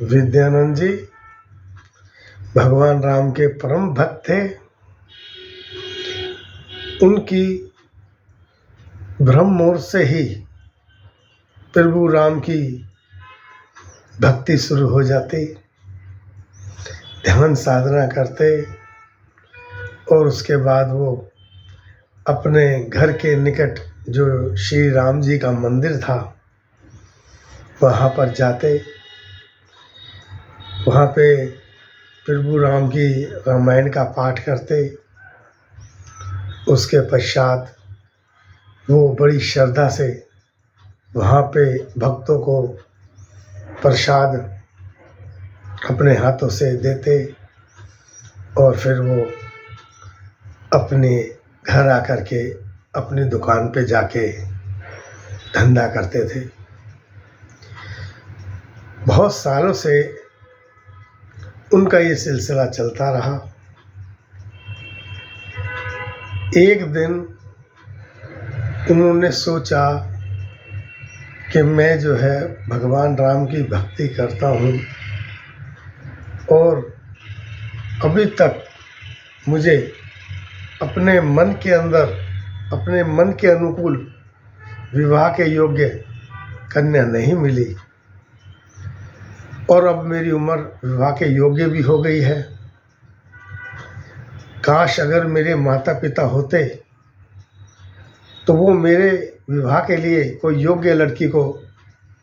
विद्यानंद जी भगवान राम के परम भक्त थे। उनकी ब्रह्म मुहूर्त से ही प्रभु राम की भक्ति शुरू हो जाती। ध्यान साधना करते और उसके बाद वो अपने घर के निकट जो श्री राम जी का मंदिर था वहाँ पर जाते। वहाँ पे प्रभु राम की रामायण का पाठ करते। उसके पश्चात वो बड़ी श्रद्धा से वहाँ पे भक्तों को प्रसाद अपने हाथों से देते और फिर वो अपने घर आकर के अपनी दुकान पे जाके धंधा करते थे। बहुत सालों से उनका ये सिलसिला चलता रहा। एक दिन उन्होंने सोचा कि मैं जो है भगवान राम की भक्ति करता हूँ और अभी तक मुझे अपने मन के अंदर अपने मन के अनुकूल विवाह के योग्य कन्या नहीं मिली और अब मेरी उम्र विवाह के योग्य भी हो गई है। काश अगर मेरे माता पिता होते तो वो मेरे विवाह के लिए कोई योग्य लड़की को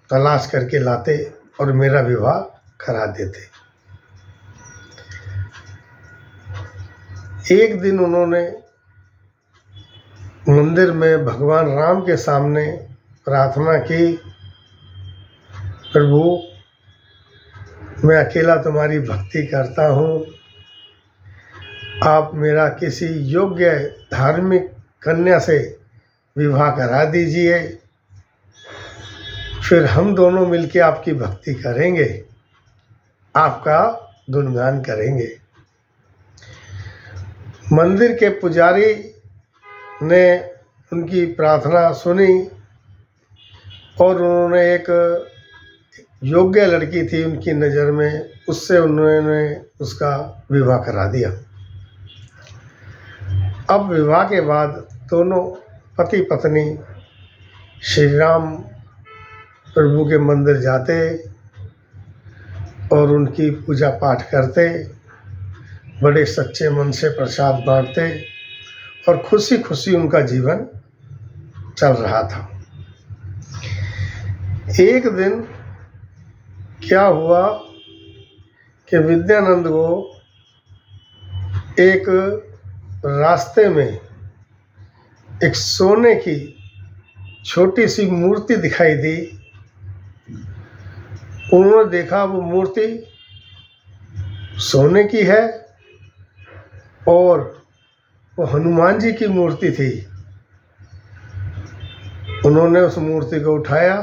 तलाश करके लाते और मेरा विवाह करा देते। एक दिन उन्होंने मंदिर में भगवान राम के सामने प्रार्थना की, प्रभु मैं अकेला तुम्हारी भक्ति करता हूँ, आप मेरा किसी योग्य धार्मिक कन्या से विवाह करा दीजिए, फिर हम दोनों मिलके आपकी भक्ति करेंगे, आपका गुणगान करेंगे। मंदिर के पुजारी ने उनकी प्रार्थना सुनी और उन्होंने एक योग्य लड़की थी उनकी नज़र में, उससे उन्होंने उसका विवाह करा दिया। अब विवाह के बाद दोनों पति पत्नी श्री राम प्रभु के मंदिर जाते और उनकी पूजा पाठ करते, बड़े सच्चे मन से प्रसाद बांटते और खुशी खुशी उनका जीवन चल रहा था। एक दिन क्या हुआ कि विद्यानंद को एक रास्ते में एक सोने की छोटी सी मूर्ति दिखाई दी। उन्होंने देखा वो मूर्ति सोने की है और वो हनुमान जी की मूर्ति थी। उन्होंने उस मूर्ति को उठाया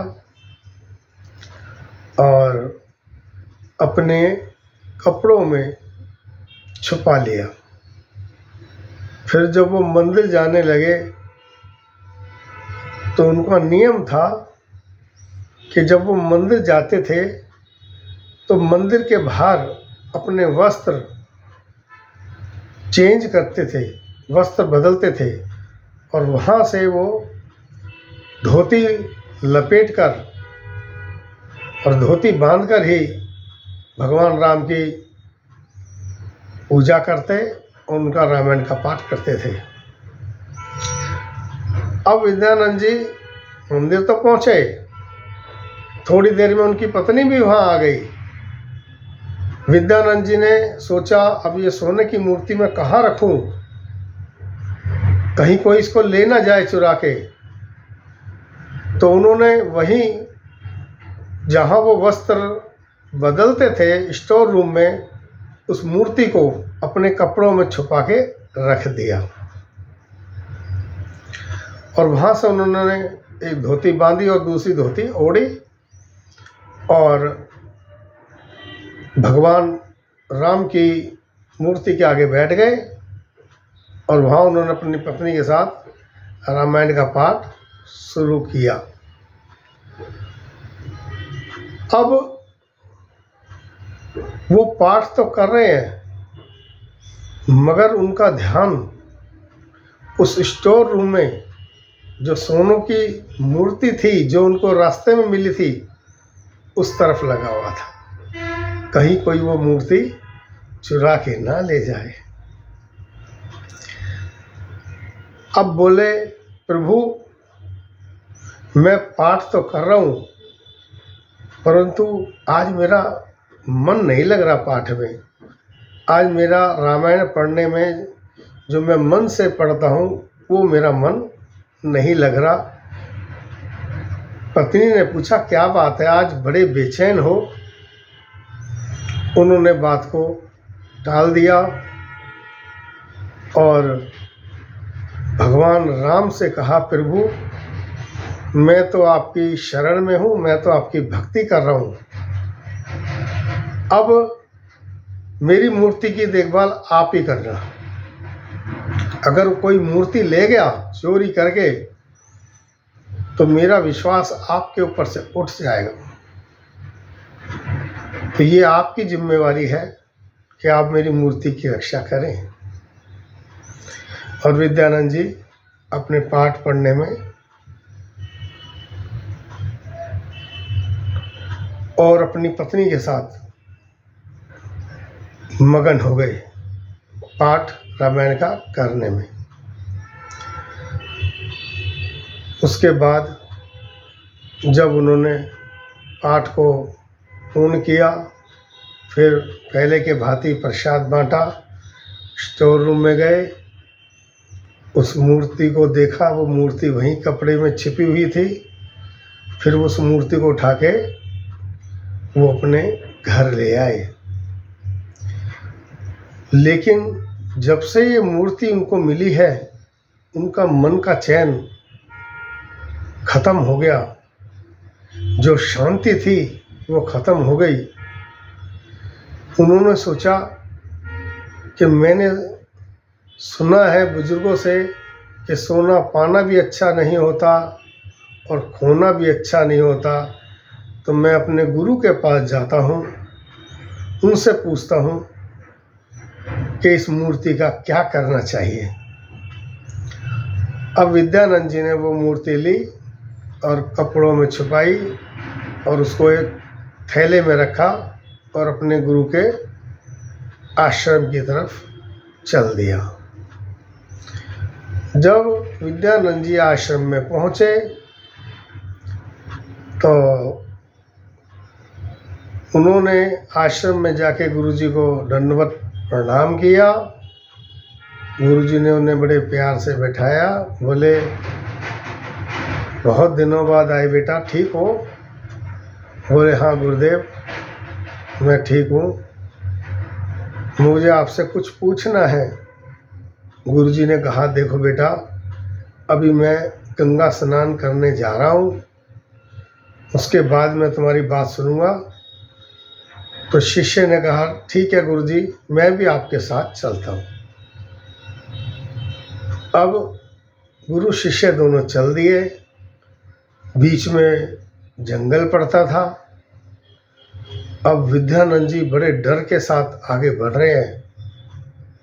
और अपने कपड़ों में छुपा लिया। फिर जब वो मंदिर जाने लगे तो उनका नियम था कि जब वो मंदिर जाते थे तो मंदिर के बाहर अपने वस्त्र चेंज करते थे, वस्त्र बदलते थे और वहाँ से वो धोती लपेटकर और धोती बांधकर ही भगवान राम की पूजा करते और उनका रामायण का पाठ करते थे। अब विद्यानंद जी मंदिर तो पहुँचे, थोड़ी देर में उनकी पत्नी भी वहाँ आ गई। विद्यानंद जी ने सोचा अब ये सोने की मूर्ति मैं कहाँ रखूँ, कहीं कोई इसको ले ना जाए चुरा के। तो उन्होंने वहीं जहाँ वो वस्त्र बदलते थे स्टोर रूम में उस मूर्ति को अपने कपड़ों में छुपा के रख दिया और वहाँ से उन्होंने एक धोती बांधी और दूसरी धोती ओढ़ी और भगवान राम की मूर्ति के आगे बैठ गए और वहाँ उन्होंने अपनी पत्नी के साथ रामायण का पाठ शुरू किया। अब वो पाठ तो कर रहे हैं मगर उनका ध्यान उस स्टोर रूम में जो सोनों की मूर्ति थी जो उनको रास्ते में मिली थी उस तरफ लगा हुआ था, कहीं कोई वो मूर्ति चुरा के ना ले जाए। अब बोले, प्रभु मैं पाठ तो कर रहा हूँ परंतु आज मेरा मन नहीं लग रहा पाठ में। आज मेरा रामायण पढ़ने में जो मैं मन से पढ़ता हूँ वो मेरा मन नहीं लग रहा। पत्नी ने पूछा, क्या बात है, आज बड़े बेचैन हो? उन्होंने बात को टाल दिया और भगवान राम से कहा, प्रभु मैं तो आपकी शरण में हूँ, मैं तो आपकी भक्ति कर रहा हूँ। अब मेरी मूर्ति की देखभाल आप ही करना। अगर कोई मूर्ति ले गया चोरी करके तो मेरा विश्वास आपके ऊपर से उठ जाएगा। तो ये आपकी जिम्मेवारी है कि आप मेरी मूर्ति की रक्षा करें। और विद्यानंद जी अपने पाठ पढ़ने में और अपनी पत्नी के साथ मगन हो गए पाठ रामायण का करने में। उसके बाद जब उन्होंने पाठ को पूर्ण किया, फिर पहले के भांति प्रसाद बांटा, स्टोर रूम में गए, उस मूर्ति को देखा, वो मूर्ति वहीं कपड़े में छिपी हुई थी। फिर उस मूर्ति को उठा के वो अपने घर ले आए। लेकिन जब से ये मूर्ति उनको मिली है उनका मन का चैन खत्म हो गया, जो शांति थी वो खत्म हो गई। उन्होंने सोचा कि मैंने सुना है बुजुर्गों से कि सोना पाना भी अच्छा नहीं होता और खोना भी अच्छा नहीं होता, तो मैं अपने गुरु के पास जाता हूँ, उनसे पूछता हूँ कि इस मूर्ति का क्या करना चाहिए। अब विद्यानंद जी ने वो मूर्ति ली और कपड़ों में छुपाई और उसको एक थैले में रखा और अपने गुरु के आश्रम की तरफ चल दिया। जब विद्यानंद जी आश्रम में पहुँचे तो उन्होंने आश्रम में जाके गुरुजी को दंडवत प्रणाम किया। गुरुजी ने उन्हें बड़े प्यार से बैठाया, बोले बहुत दिनों बाद आए बेटा, ठीक हो? बोले हाँ गुरुदेव मैं ठीक हूँ, मुझे आपसे कुछ पूछना है। गुरुजी ने कहा, देखो बेटा अभी मैं गंगा स्नान करने जा रहा हूँ, उसके बाद मैं तुम्हारी बात सुनूंगा। तो शिष्य ने कहा, ठीक है गुरुजी मैं भी आपके साथ चलता हूँ। अब गुरु शिष्य दोनों चल दिए। बीच में जंगल पड़ता था। अब विद्यानंद जी बड़े डर के साथ आगे बढ़ रहे हैं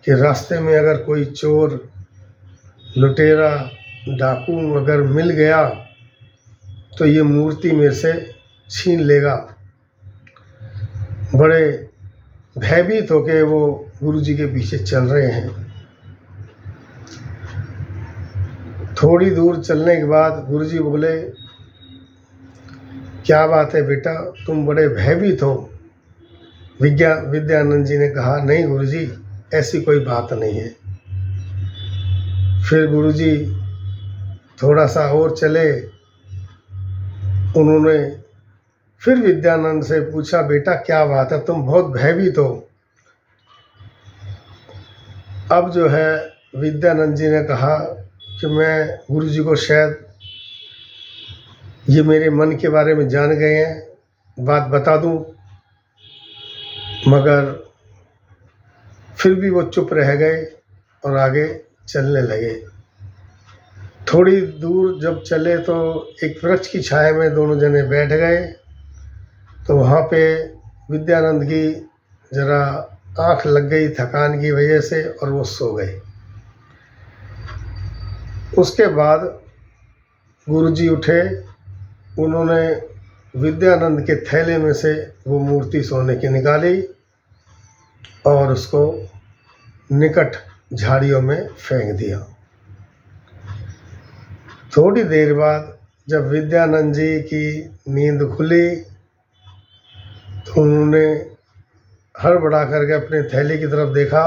कि रास्ते में अगर कोई चोर, लुटेरा, डाकू अगर मिल गया तो ये मूर्ति मेरे से छीन लेगा। बड़े भयभीत होकर वो गुरुजी के पीछे चल रहे हैं। थोड़ी दूर चलने के बाद गुरुजी बोले, क्या बात है बेटा, तुम बड़े भयभीत हो? विद्यानंद जी ने कहा, नहीं गुरुजी ऐसी कोई बात नहीं है। फिर गुरुजी थोड़ा सा और चले। उन्होंने फिर विद्यानंद से पूछा, बेटा क्या बात है, तुम बहुत भयभीत हो? अब जो है विद्यानंद जी ने कहा कि मैं गुरुजी को शायद ये मेरे मन के बारे में जान गए हैं, बात बता दूं, मगर फिर भी वो चुप रह गए और आगे चलने लगे। थोड़ी दूर जब चले तो एक वृक्ष की छाया में दोनों जने बैठ गए। तो वहाँ पे विद्यानंद की जरा आँख लग गई थकान की वजह से और वो सो गए। उसके बाद गुरुजी उठे, उन्होंने विद्यानंद के थैले में से वो मूर्ति सोने की निकाली और उसको निकट झाड़ियों में फेंक दिया। थोड़ी देर बाद जब विद्यानंद जी की नींद खुली तो उन्होंने हड़बड़ा करके अपने थैले की तरफ देखा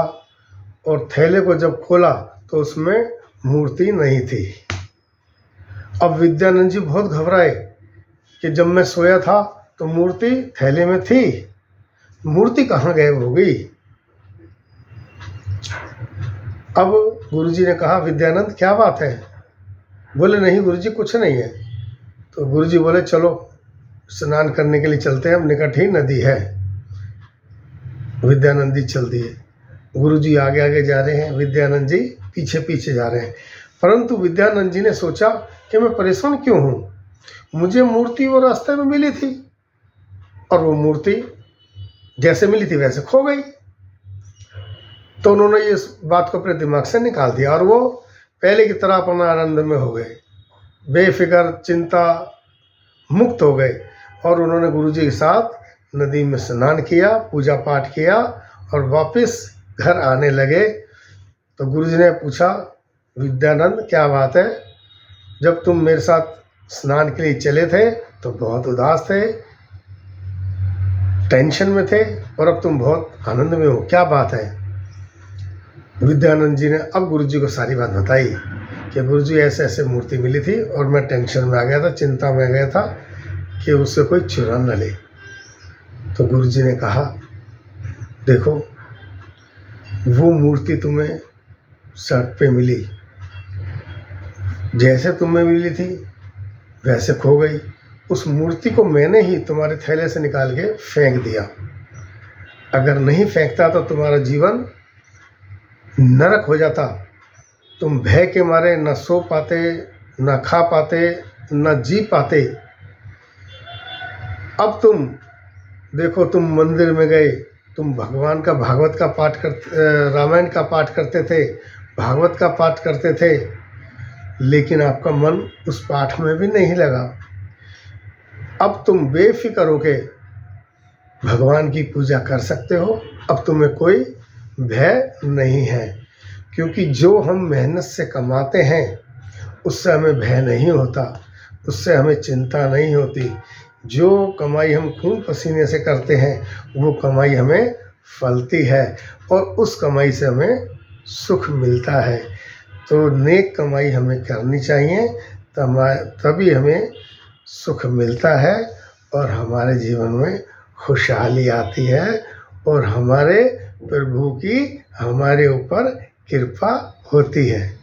और थैले को जब खोला तो उसमें मूर्ति नहीं थी। अब विद्यानंद जी बहुत घबराए कि जब मैं सोया था तो मूर्ति थैले में थी, मूर्ति कहाँ गायब हो गई। अब गुरुजी ने कहा, विद्यानंद क्या बात है? बोले, नहीं गुरुजी कुछ नहीं है। तो गुरुजी बोले, चलो स्नान करने के लिए चलते हैं, हम निकट ही नदी है। विद्यानंद जी चल दिए। गुरुजी आगे आगे जा रहे हैं, विद्यानंद जी पीछे पीछे जा रहे हैं। परंतु विद्यानंद जी ने सोचा कि मैं परेशान क्यों हूँ, मुझे मूर्ति वो रास्ते में मिली थी और वो मूर्ति जैसे मिली थी वैसे खो गई। तो उन्होंने इस बात को अपने दिमाग से निकाल दिया और वो पहले की तरह अपना आनंद में हो गए, बेफिक्र चिंता मुक्त हो गए। और उन्होंने गुरुजी के साथ नदी में स्नान किया, पूजा पाठ किया और वापस घर आने लगे। तो गुरुजी ने पूछा, विद्यानंद क्या बात है, जब तुम मेरे साथ स्नान के लिए चले थे तो बहुत उदास थे, टेंशन में थे और अब तुम बहुत आनंद में हो, क्या बात है? विद्यानंद जी ने अब गुरुजी को सारी बात बताई कि गुरुजी ऐसे ऐसे मूर्ति मिली थी और मैं टेंशन में आ गया था, चिंता में आ गया था कि उससे कोई चुरा न ले। तो गुरुजी ने कहा, देखो वो मूर्ति तुम्हें सड़क पे मिली, जैसे तुम्हें मिली थी वैसे खो गई। उस मूर्ति को मैंने ही तुम्हारे थैले से निकाल के फेंक दिया। अगर नहीं फेंकता तो तुम्हारा जीवन नरक हो जाता। तुम भय के मारे न सो पाते, न खा पाते, न जी पाते। अब तुम देखो, तुम मंदिर में गए, तुम भगवान का भागवत का पाठ करते, रामायण का पाठ करते थे, भागवत का पाठ करते थे, लेकिन आपका मन उस पाठ में भी नहीं लगा। अब तुम बेफिक्र होके भगवान की पूजा कर सकते हो। अब तुम्हें कोई भय नहीं है, क्योंकि जो हम मेहनत से कमाते हैं उससे हमें भय नहीं होता, उससे हमें चिंता नहीं होती। जो कमाई हम खून पसीने से करते हैं वो कमाई हमें फलती है और उस कमाई से हमें सुख मिलता है। तो नेक कमाई हमें करनी चाहिए, तभी हमें सुख मिलता है और हमारे जीवन में खुशहाली आती है और हमारे प्रभु की हमारे ऊपर कृपा होती है।